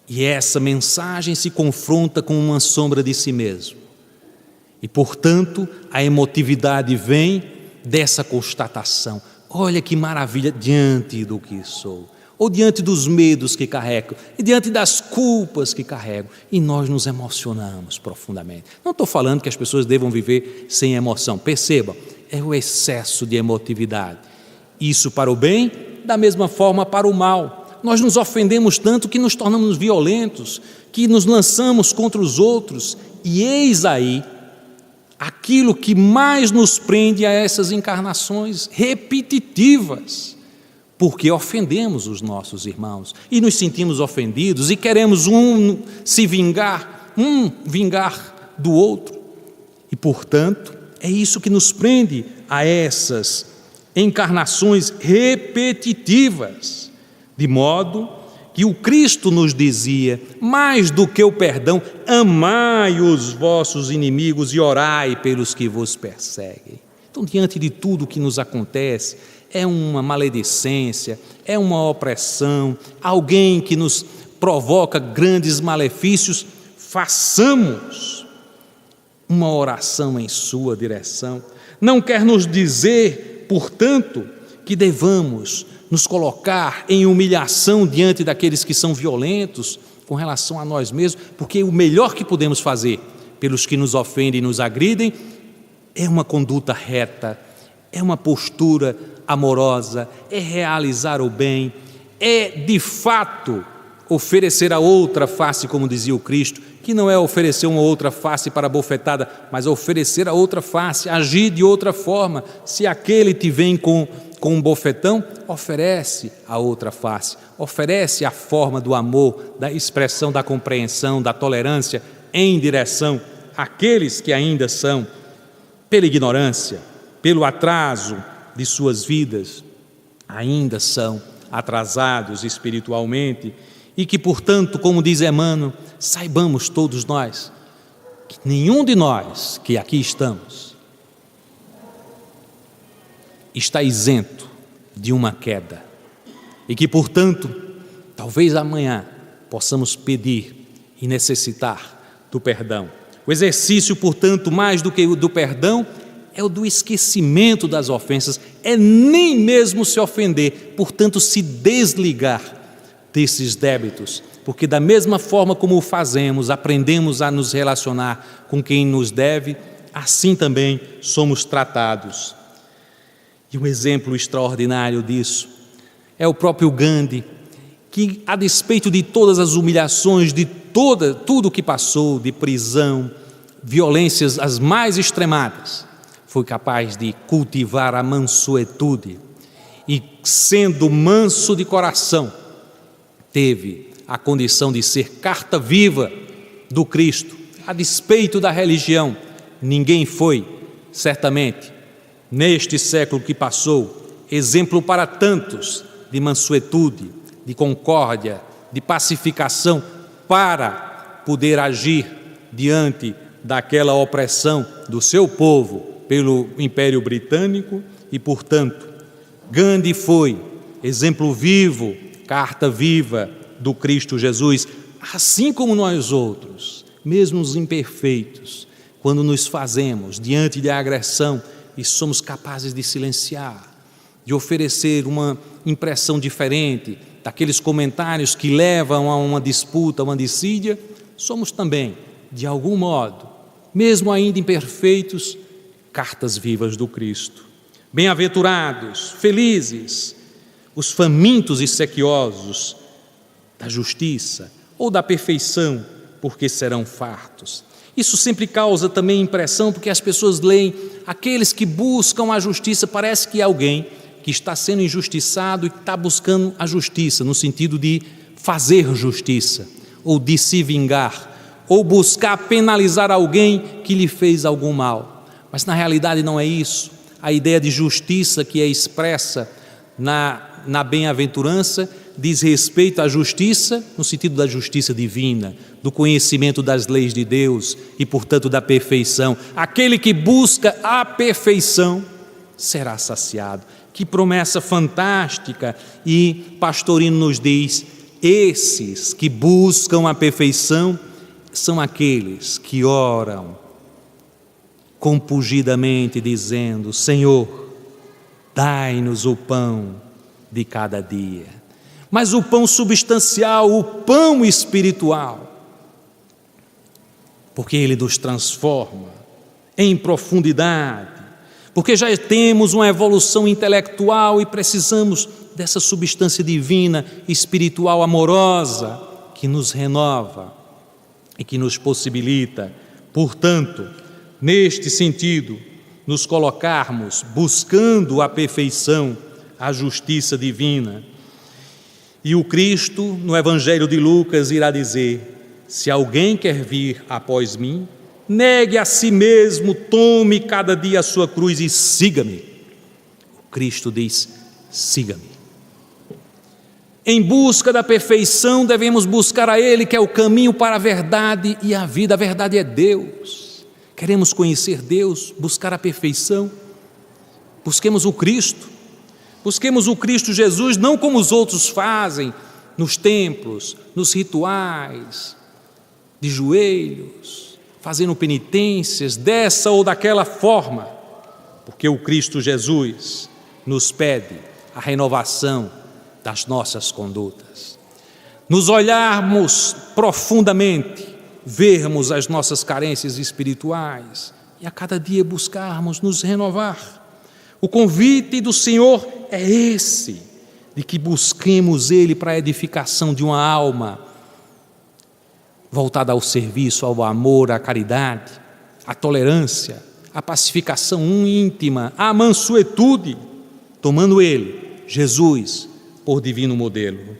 e essa mensagem se confronta com uma sombra de si mesmo, e portanto a emotividade vem dessa constatação: olha que maravilha, diante do que sou, ou diante dos medos que carrego, e diante das culpas que carrego, e nós nos emocionamos profundamente. Não estou falando que as pessoas devam viver sem emoção, percebam, é o excesso de emotividade, isso para o bem, da mesma forma para o mal. Nós nos ofendemos tanto que nos tornamos violentos, que nos lançamos contra os outros, e eis aí aquilo que mais nos prende a essas encarnações repetitivas, porque ofendemos os nossos irmãos e nos sentimos ofendidos e queremos se vingar, vingar do outro. E, portanto, é isso que nos prende a essas encarnações repetitivas, de modo que o Cristo nos dizia, mais do que o perdão, amai os vossos inimigos e orai pelos que vos perseguem. Então, diante de tudo que nos acontece, é uma maledicência, é uma opressão, alguém que nos provoca grandes malefícios, façamos uma oração em sua direção. Não quer nos dizer, portanto, que devamos nos colocar em humilhação diante daqueles que são violentos com relação a nós mesmos, porque o melhor que podemos fazer pelos que nos ofendem e nos agridem é uma conduta reta, é uma postura amorosa, é realizar o bem, é de fato oferecer a outra face, como dizia o Cristo, que não é oferecer uma outra face para a bofetada, mas oferecer a outra face, agir de outra forma. Se aquele te vem com um bofetão, oferece a outra face, oferece a forma do amor, da expressão da compreensão, da tolerância em direção àqueles que ainda são, pela ignorância, pelo atraso de suas vidas, ainda são atrasados espiritualmente e que, portanto, como diz Emmanuel, saibamos todos nós que nenhum de nós que aqui estamos está isento de uma queda e que, portanto, talvez amanhã possamos pedir e necessitar do perdão. O exercício, portanto, mais do que o do perdão, é o do esquecimento das ofensas, é nem mesmo se ofender, portanto, se desligar desses débitos, porque da mesma forma como o fazemos, aprendemos a nos relacionar com quem nos deve, assim também somos tratados. E um exemplo extraordinário disso é o próprio Gandhi, que, a despeito de todas as humilhações, de tudo que passou, de prisão, violências as mais extremadas, foi capaz de cultivar a mansuetude e, sendo manso de coração, teve a condição de ser carta viva do Cristo, a despeito da religião. Ninguém foi, certamente, neste século que passou, exemplo para tantos de mansuetude, de concórdia, de pacificação, para poder agir diante daquela opressão do seu povo pelo Império Britânico e, portanto, Gandhi foi exemplo vivo, carta viva do Cristo Jesus, assim como nós outros, mesmo os imperfeitos, quando nos fazemos diante de agressão e somos capazes de silenciar, de oferecer uma impressão diferente daqueles comentários que levam a uma disputa, uma dissídia, somos também, de algum modo, mesmo ainda imperfeitos, cartas vivas do Cristo. Bem-aventurados, felizes, os famintos e sequiosos da justiça ou da perfeição, porque serão fartos. Isso sempre causa também impressão, porque as pessoas leem, aqueles que buscam a justiça, parece que é alguém que está sendo injustiçado e está buscando a justiça, no sentido de fazer justiça, ou de se vingar, ou buscar penalizar alguém que lhe fez algum mal. Mas na realidade não é isso. A ideia de justiça que é expressa na bem-aventurança diz respeito à justiça, no sentido da justiça divina, do conhecimento das leis de Deus e, portanto, da perfeição. Aquele que busca a perfeição será saciado. Que promessa fantástica! E Pastorino nos diz, esses que buscam a perfeição são aqueles que oram compungidamente, dizendo, Senhor, dai-nos o pão de cada dia. Mas o pão substancial, o pão espiritual, porque ele nos transforma em profundidade, porque já temos uma evolução intelectual e precisamos dessa substância divina, espiritual, amorosa, que nos renova e que nos possibilita, portanto, neste sentido, nos colocarmos buscando a perfeição, a justiça divina. E o Cristo, no Evangelho de Lucas, irá dizer: se alguém quer vir após mim, negue a si mesmo, tome cada dia a sua cruz e siga-me. O Cristo diz: siga-me. Em busca da perfeição, devemos buscar a Ele, que é o caminho para a verdade e a vida. A verdade é Deus. Queremos conhecer Deus, buscar a perfeição. Busquemos o Cristo. Busquemos o Cristo Jesus, não como os outros fazem, nos templos, nos rituais, de joelhos, fazendo penitências dessa ou daquela forma, porque o Cristo Jesus nos pede a renovação das nossas condutas. Nos olharmos profundamente, vermos as nossas carências espirituais e a cada dia buscarmos nos renovar. O convite do Senhor é esse, de que busquemos Ele para a edificação de uma alma voltada ao serviço, ao amor, à caridade, à tolerância, à pacificação íntima, à mansuetude, tomando Ele, Jesus, por divino modelo.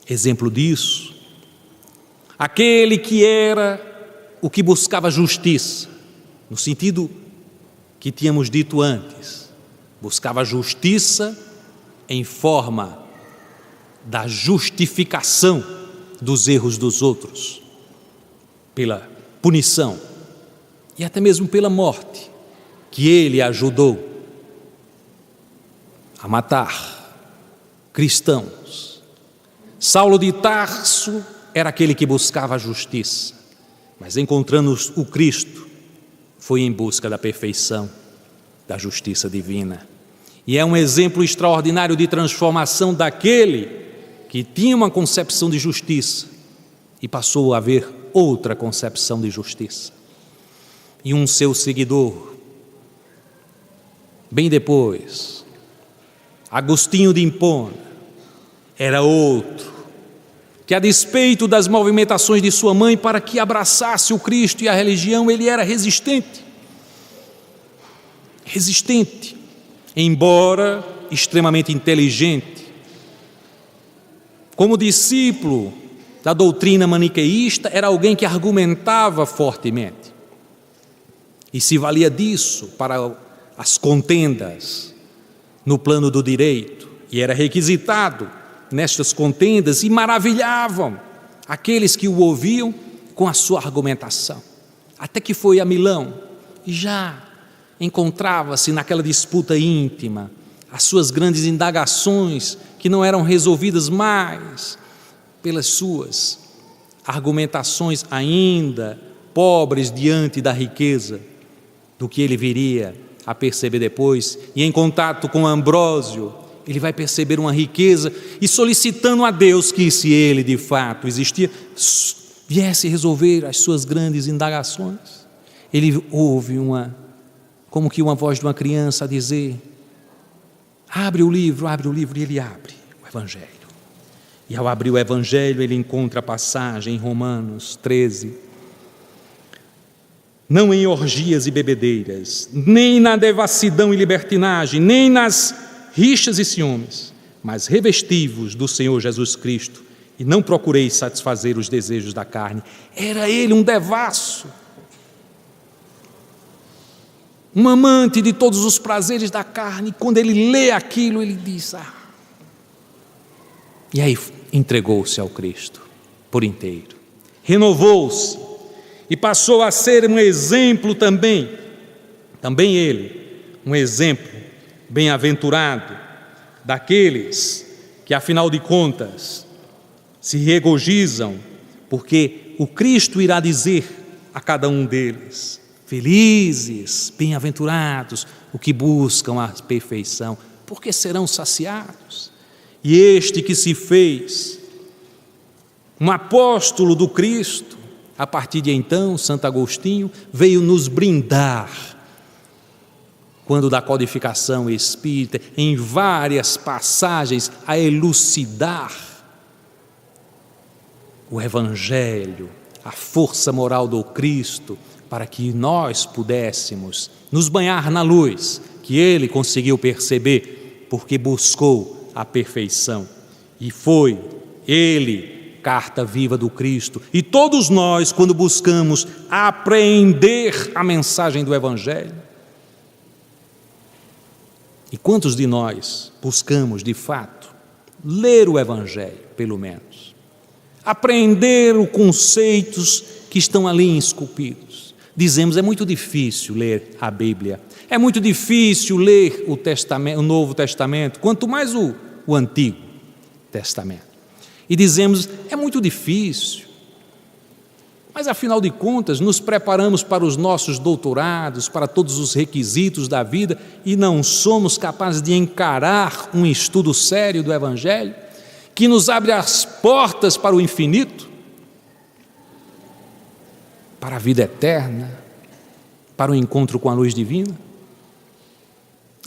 Exemplo disso, aquele que era o que buscava justiça, no sentido que tínhamos dito antes, buscava justiça em forma da justificação dos erros dos outros, pela punição e até mesmo pela morte, que ele ajudou a matar cristãos. Saulo de Tarso era aquele que buscava a justiça, mas encontrando o Cristo, foi em busca da perfeição, da justiça divina. E é um exemplo extraordinário de transformação daquele que tinha uma concepção de justiça e passou a haver outra concepção de justiça. E um seu seguidor, bem depois, Agostinho de Hipona, era outro, que a despeito das movimentações de sua mãe para que abraçasse o Cristo e a religião, ele era resistente, embora extremamente inteligente. Como discípulo da doutrina maniqueísta, era alguém que argumentava fortemente e se valia disso para as contendas no plano do direito, e era requisitado nestas contendas, e maravilhavam aqueles que o ouviam com a sua argumentação. Até que foi a Milão e já encontrava-se naquela disputa íntima, as suas grandes indagações que não eram resolvidas mais pelas suas argumentações ainda pobres diante da riqueza do que ele viria a perceber depois. E em contato com Ambrósio, ele vai perceber uma riqueza e solicitando a Deus que, se ele de fato existia, viesse resolver as suas grandes indagações. Ele ouve como que uma voz de uma criança a dizer: abre o livro, e ele abre o Evangelho. E ao abrir o Evangelho, ele encontra a passagem em Romanos 13: não em orgias e bebedeiras, nem na devassidão e libertinagem, nem nas rixas e ciúmes, mas revesti-vos do Senhor Jesus Cristo, e não procureis satisfazer os desejos da carne. Era ele um devasso, um amante de todos os prazeres da carne. Quando ele lê aquilo, ele diz: e aí entregou-se ao Cristo por inteiro, renovou-se e passou a ser um exemplo também ele, um exemplo bem-aventurado daqueles que, afinal de contas, se regozijam, porque o Cristo irá dizer a cada um deles: felizes, bem-aventurados, o que buscam a perfeição, porque serão saciados. E este que se fez um apóstolo do Cristo, a partir de então, Santo Agostinho, veio nos brindar, quando da codificação espírita, em várias passagens, a elucidar o Evangelho, a força moral do Cristo, para que nós pudéssemos nos banhar na luz que ele conseguiu perceber porque buscou a perfeição. E foi ele, carta viva do Cristo. E todos nós, quando buscamos apreender a mensagem do Evangelho, e quantos de nós buscamos, de fato, ler o Evangelho, pelo menos, apreender os conceitos que estão ali esculpidos? Dizemos, é muito difícil ler a Bíblia, é muito difícil ler o Novo Testamento, quanto mais o Antigo Testamento. E dizemos, é muito difícil. Mas, afinal de contas, nos preparamos para os nossos doutorados, para todos os requisitos da vida, e não somos capazes de encarar um estudo sério do Evangelho, que nos abre as portas para o infinito, para a vida eterna, para o encontro com a luz divina.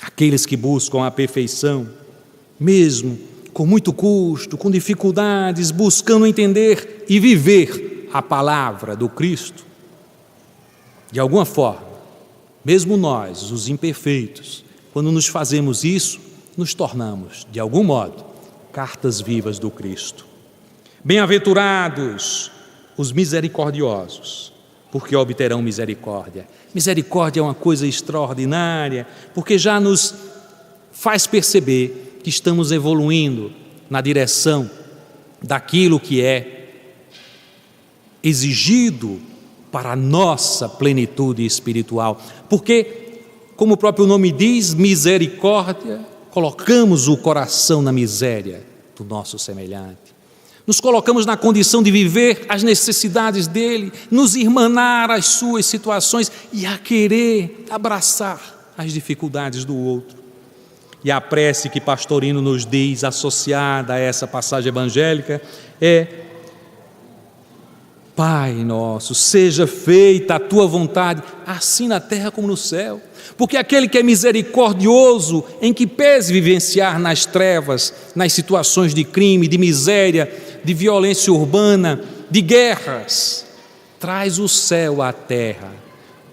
Aqueles que buscam a perfeição, mesmo com muito custo, com dificuldades, buscando entender e viver a palavra do Cristo, de alguma forma, mesmo nós, os imperfeitos, quando nos fazemos isso, nos tornamos, de algum modo, cartas vivas do Cristo. Bem-aventurados os misericordiosos, porque obterão misericórdia. Misericórdia é uma coisa extraordinária, porque já nos faz perceber que estamos evoluindo na direção daquilo que é exigido para a nossa plenitude espiritual. Porque, como o próprio nome diz, misericórdia, colocamos o coração na miséria do nosso semelhante. Nos colocamos na condição de viver as necessidades dele, nos irmanar às suas situações e a querer abraçar as dificuldades do outro. E a prece que Pastorino nos diz, associada a essa passagem evangélica, é: Pai nosso, seja feita a tua vontade, assim na terra como no céu. Porque aquele que é misericordioso, em que pese vivenciar nas trevas, nas situações de crime, de miséria, de violência urbana, de guerras, traz o céu à terra,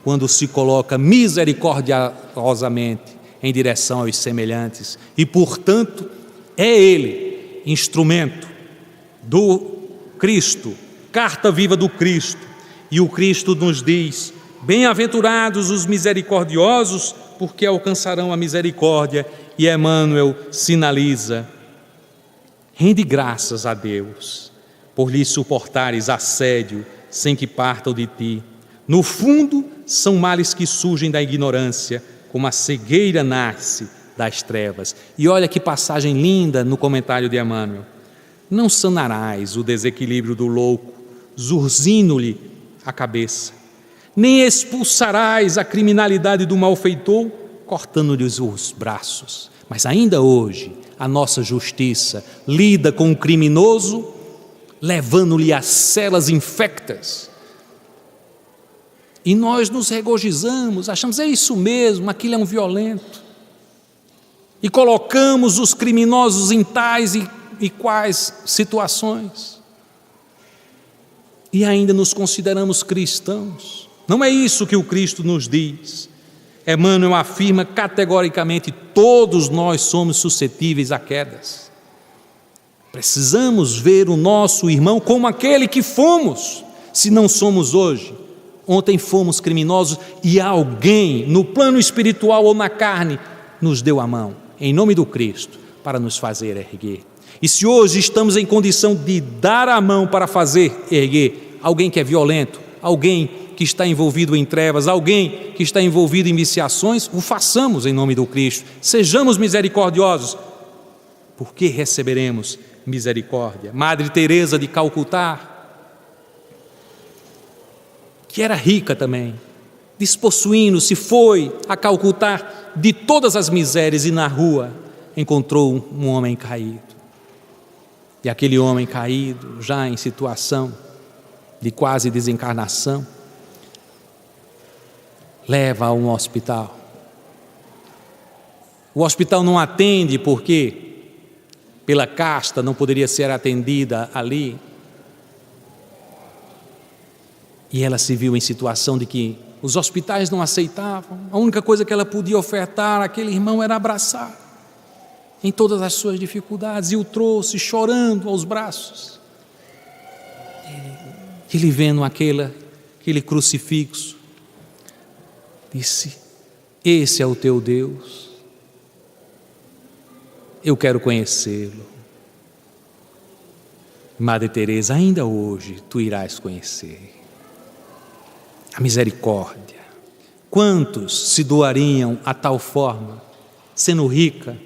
quando se coloca misericordiosamente em direção aos semelhantes. E, portanto, é ele, instrumento do Cristo, carta viva do Cristo. E o Cristo nos diz: bem-aventurados os misericordiosos, porque alcançarão a misericórdia. E Emmanuel sinaliza: rende graças a Deus, por lhe suportares assédio, sem que partam de ti. No fundo, são males que surgem da ignorância, como a cegueira nasce das trevas. E olha que passagem linda no comentário de Emmanuel: não sanarás o desequilíbrio do louco, zurzindo-lhe a cabeça, nem expulsarás a criminalidade do malfeitor, cortando-lhes os braços. Mas ainda hoje, a nossa justiça lida com o criminoso, levando-lhe as celas infectas. E nós nos regozijamos, achamos, é isso mesmo, aquilo é um violento. E colocamos os criminosos em tais e quais situações. E ainda nos consideramos cristãos. Não é isso que o Cristo nos diz. Emmanuel afirma categoricamente: todos nós somos suscetíveis a quedas. Precisamos ver o nosso irmão como aquele que fomos, se não somos hoje. Ontem fomos criminosos e alguém, no plano espiritual ou na carne, nos deu a mão, em nome do Cristo, para nos fazer erguer. E se hoje estamos em condição de dar a mão para fazer erguer alguém que é violento, alguém que está envolvido em trevas, alguém que está envolvido em viciações, o façamos em nome do Cristo. Sejamos misericordiosos, porque receberemos misericórdia. Madre Teresa de Calcutá, que era rica também, despossuindo-se, foi a Calcutá de todas as misérias e na rua encontrou um homem caído. E aquele homem caído, já em situação de quase desencarnação, leva a um hospital. O hospital não atende porque, pela casta, não poderia ser atendida ali. E ela se viu em situação de que os hospitais não aceitavam. A única coisa que ela podia ofertar àquele irmão era abraçar. em todas as suas dificuldades e o trouxe chorando aos braços. Ele vendo aquele crucifixo, disse: esse é o teu Deus, eu quero conhecê-lo. Madre Teresa, ainda hoje tu irás conhecer a misericórdia. Quantos se doariam a tal forma, sendo rica,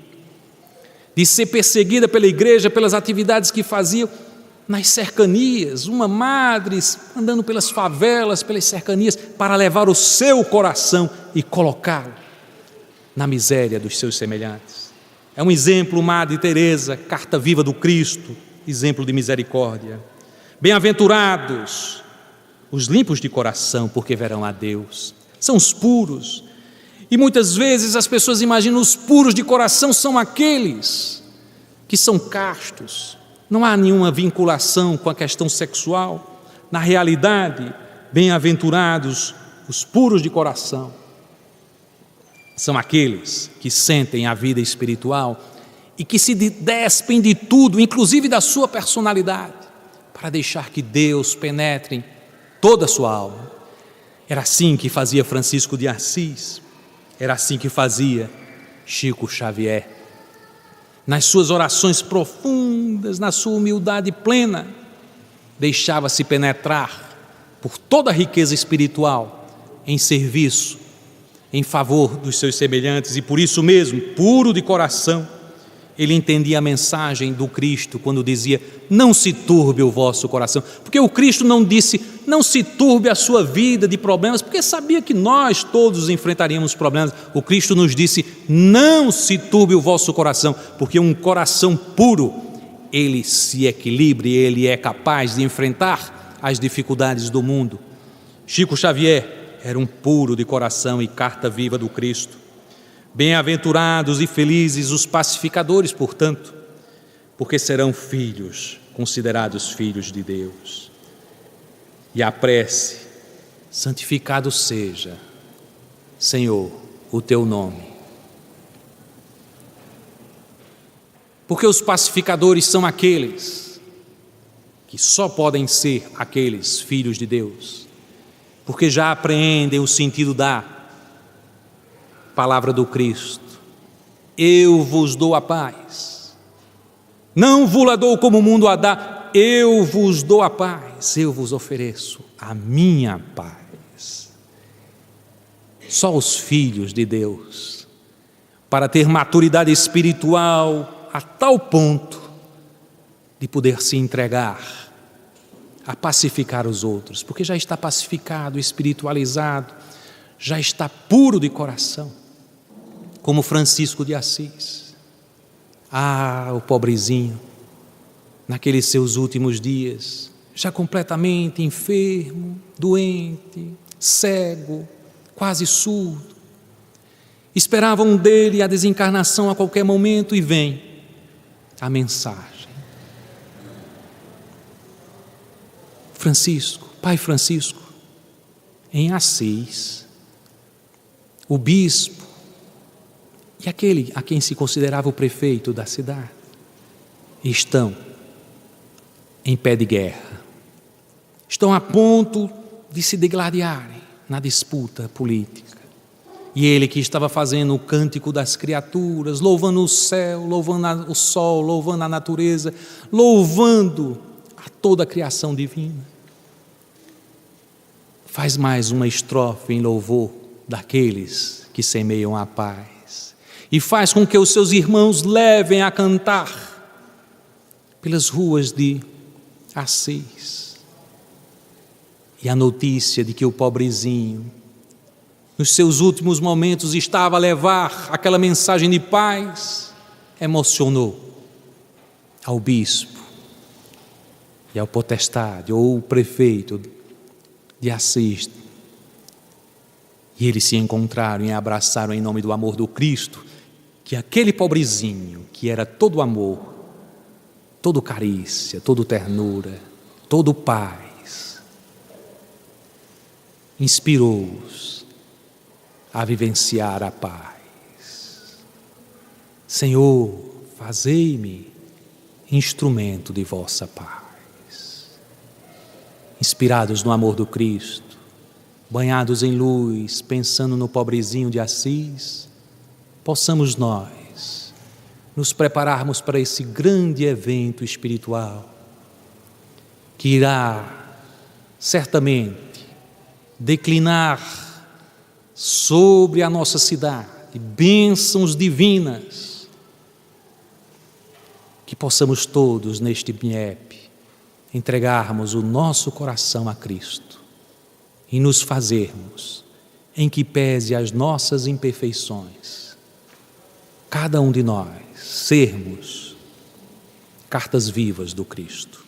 de ser perseguida pela igreja pelas atividades que faziam nas cercanias, uma madre andando pelas favelas, pelas cercanias, para levar o seu coração e colocá-lo na miséria dos seus semelhantes. É um exemplo, Madre Teresa, carta viva do Cristo, exemplo de misericórdia. Bem-aventurados os limpos de coração, porque verão a Deus. São os puros. E muitas vezes as pessoas imaginam os puros de coração são aqueles que são castos. Não há nenhuma vinculação com a questão sexual. Na realidade, bem-aventurados os puros de coração são aqueles que sentem a vida espiritual e que se despem de tudo, inclusive da sua personalidade, para deixar que Deus penetre em toda a sua alma. Era assim que fazia Francisco de Assis, era assim que fazia Chico Xavier. Nas suas orações profundas, na sua humildade plena, deixava-se penetrar por toda a riqueza espiritual em serviço, em favor dos seus semelhantes, e por isso mesmo, puro de coração, ele entendia a mensagem do Cristo quando dizia: não se turbe o vosso coração, porque o Cristo não disse não se turbe a sua vida de problemas, porque sabia que nós todos enfrentaríamos problemas. O Cristo nos disse: não se turbe o vosso coração, porque um coração puro, ele se equilibra e ele é capaz de enfrentar as dificuldades do mundo. Chico Xavier era um puro de coração e carta viva do Cristo. Bem-aventurados e felizes os pacificadores, portanto, porque serão filhos, considerados filhos de Deus. E a prece: santificado seja, Senhor, o teu nome. Porque os pacificadores são aqueles que só podem ser aqueles filhos de Deus, porque já apreendem o sentido da palavra do Cristo: eu vos dou a paz, não vos-la dou como o mundo a dá, eu vos dou a paz, eu vos ofereço a minha paz. Só os filhos de Deus, para ter maturidade espiritual a tal ponto de poder se entregar a pacificar os outros, porque já está pacificado, espiritualizado, já está puro de coração, como Francisco de Assis. O pobrezinho, naqueles seus últimos dias, já completamente enfermo, doente, cego, quase surdo. Esperavam dele a desencarnação a qualquer momento e vem a mensagem. Francisco, Pai Francisco, em Assis, o bispo e aquele a quem se considerava o prefeito da cidade estão em pé de guerra, estão a ponto de se degladiarem na disputa política. E ele que estava fazendo o cântico das criaturas, louvando o céu, louvando o sol, louvando a natureza, louvando a toda a criação divina, faz mais uma estrofe em louvor daqueles que semeiam a paz e faz com que os seus irmãos levem a cantar pelas ruas de Assis. E a notícia de que o pobrezinho, nos seus últimos momentos, estava a levar aquela mensagem de paz, emocionou ao bispo e ao potestade, ou o prefeito de Assis. E eles se encontraram e abraçaram em nome do amor do Cristo, que aquele pobrezinho, que era todo amor, todo carícia, todo ternura, todo paz, inspirou-os a vivenciar a paz. Senhor, fazei-me instrumento de vossa paz. Inspirados no amor do Cristo, banhados em luz, pensando no pobrezinho de Assis, possamos nós nos prepararmos para esse grande evento espiritual que irá certamente declinar sobre a nossa cidade bênçãos divinas, que possamos todos neste MIEP entregarmos o nosso coração a Cristo e nos fazermos, em que pese as nossas imperfeições, cada um de nós sermos cartas vivas do Cristo.